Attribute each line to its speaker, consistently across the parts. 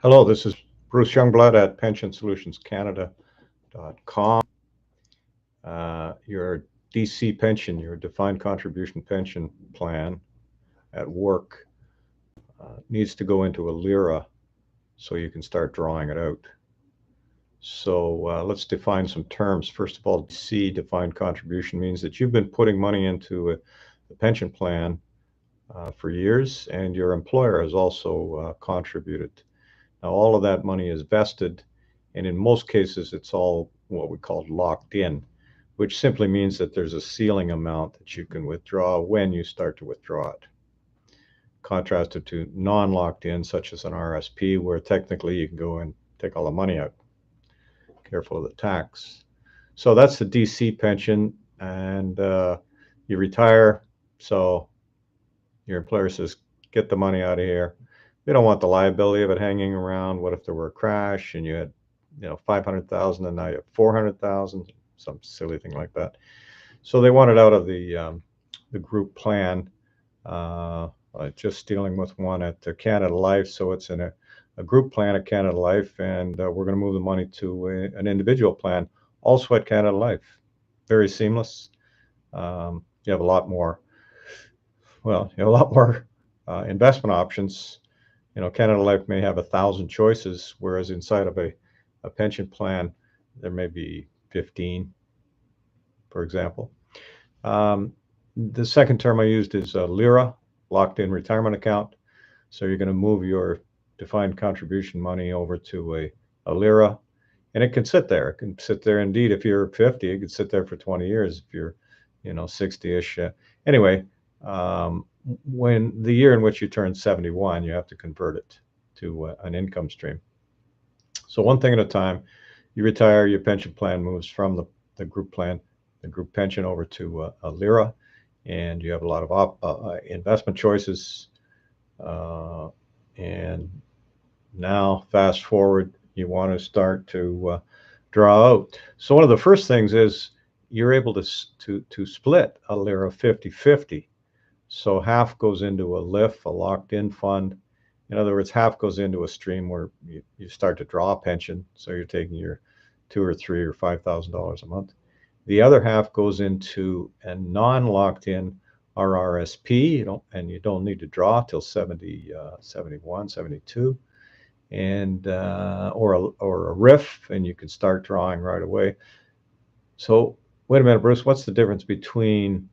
Speaker 1: Hello, this is Bruce Youngblood at pensionsolutionscanada.com. Your DC pension, your defined contribution pension plan at work needs to go into a LIRA so you can start drawing it out. So let's define some terms. First of all, DC, defined contribution, means that you've been putting money into a pension plan for years, and your employer has also contributed. Now, all of that money is vested, and in most cases, it's all what we call locked in, which simply means that there's a ceiling amount that you can withdraw when you start to withdraw it. Contrasted to non-locked in, such as an RSP, where technically you can go and take all the money out. Careful of the tax. So that's the DC pension, and you retire, so your employer says, get the money out of here. We don't want the liability of it hanging around. What if there were a crash and you had, 500,000 and now you have 400,000, some silly thing like that. So they want it out of the group plan. Just dealing with one at Canada Life, so it's in a group plan at Canada Life, and we're going to move the money to an individual plan, also at Canada Life. Very seamless. You have a lot more. Well, you have a lot more investment options. Canada Life may have 1,000 choices, whereas inside of a pension plan, there may be 15, for example. The second term I used is LIRA, locked-in retirement account. So you're going to move your defined contribution money over to a LIRA, and it can sit there. It can sit there indeed. If you're 50, it could sit there for 20 years. If you're, 60-ish. Anyway, when the year in which you turn 71, you have to convert it to an income stream. So one thing at a time. You retire, your pension plan moves from the group plan, the group pension, over to a LIRA, and you have a lot of investment choices. And now, fast forward, you want to start to draw out. So one of the first things is you're able to split a LIRA 50-50. So half goes into a LIF, a locked-in fund. In other words, half goes into a stream where you start to draw a pension. So you're taking your $2,000 or $3,000 or $5,000 a month. The other half goes into a non-locked-in RRSP, and you don't need to draw till 70, 71, 72, and or a RIF, and you can start drawing right away. So wait a minute, Bruce, what's the difference between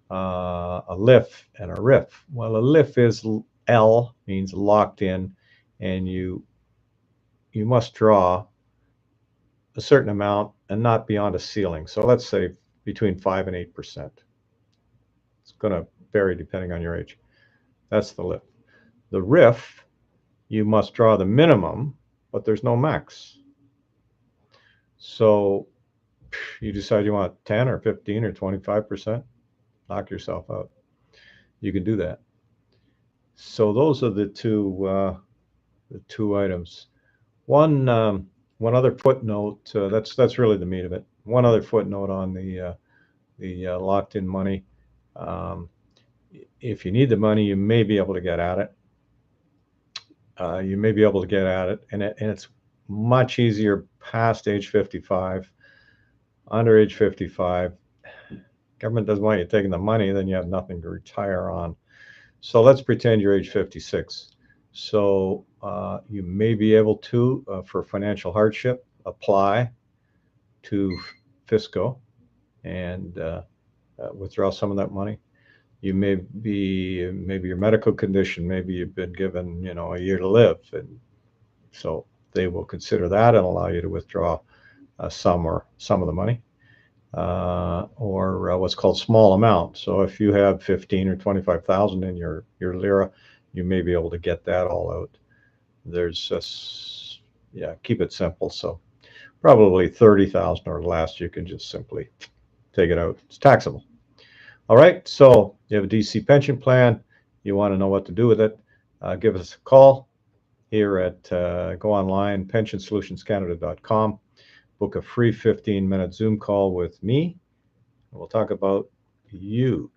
Speaker 1: a LIF and a RIF? Well, a LIF is L, means locked in, and you must draw a certain amount and not beyond a ceiling. So let's say between 5 and 8%. It's going to vary depending on your age. That's the LIF. The RIF, you must draw the minimum, but there's no max. So you decide you want 10 or 15 or 25%, knock yourself out. You can do that. So those are the two items. One other footnote. That's really the meat of it. One other footnote on the locked-in money. If you need the money, you may be able to get at it. And it's much easier past age 55. Under age 55, government doesn't want you taking the money, then you have nothing to retire on. So let's pretend you're age 56. So you may be able to, for financial hardship, apply to Fisco and withdraw some of that money. You may be, maybe your medical condition, maybe you've been given, a year to live, and so they will consider that and allow you to withdraw some of the money, or what's called small amount. So if you have 15 or 25,000 in your LIRA, you may be able to get that all out. There's just, keep it simple. So probably 30,000 or less, you can just simply take it out. It's taxable. All right, so you have a DC pension plan. You want to know what to do with it, give us a call here at go online, pensionsolutionscanada.com. Book a free 15-minute Zoom call with me. We'll talk about you.